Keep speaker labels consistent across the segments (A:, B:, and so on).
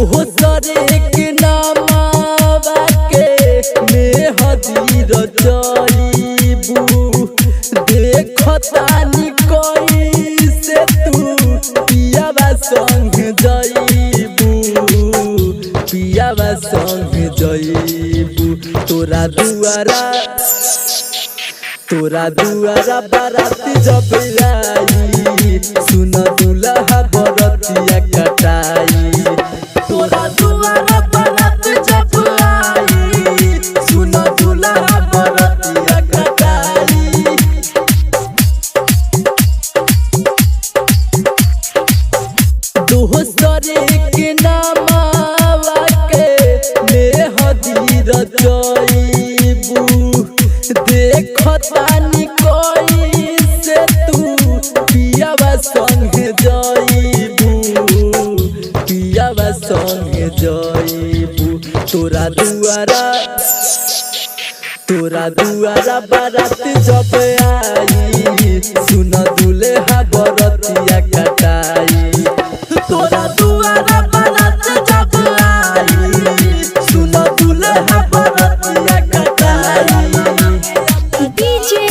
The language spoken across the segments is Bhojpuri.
A: दोहरे के नामावा के मेहदी रचईबू देखतानी कैसे तू पियावा संग जईबू पियावा संग जईबू तोरा दुआरा बाराती जब आई सुन दुल्हा बरतिया कटाई तोरा दुआरा बाराती जब आई सुन दुल्हा बरतिया कटाई दोहरे के नामावा के मेहदी रचईबू देखतानी कैसे तू पियावा संग जईबू पियावा संग जईबू तोरा दुआरा बारात जब आई सुन दुल्हा बरतिया कटाई तोरा दुआरा बारात जब आई सुन दुल्हा बरतिया कटाई
B: डीजे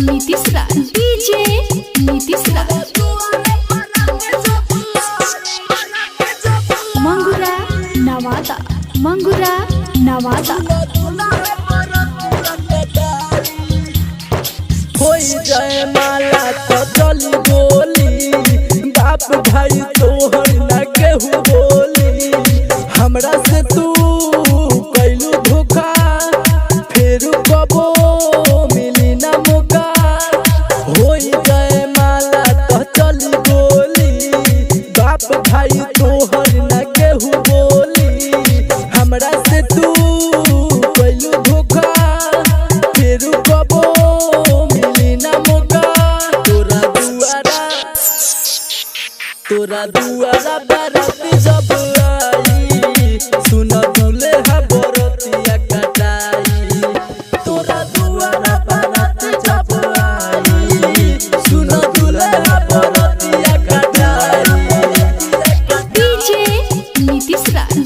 B: नीतीश राज मंगुरा नवादा
A: होई जाए माला तो चली बोली बाप भाई तोहर ना केहू बोली हमरा से तू कैलू धोखा फेर कबो मिली ना मौका होई जाए माला तो चली बोली बाप भाई तोहर ना केहू बोली हमरा से तू कैलू धोखा फेर कबो तोरा दुआरा बाराती जब आई सुन दुल्हा बरतिया कटाई तोरा दुआरा बाराती जब आई सुन दुल्हा बरतिया कटाई
B: डीजे नीतीश राज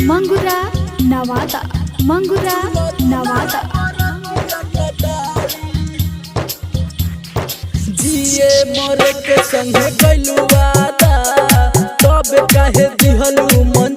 B: मंगुरा नवादा
A: जिए मरे के संगे कैलू वादा तब काहे दिहलू मन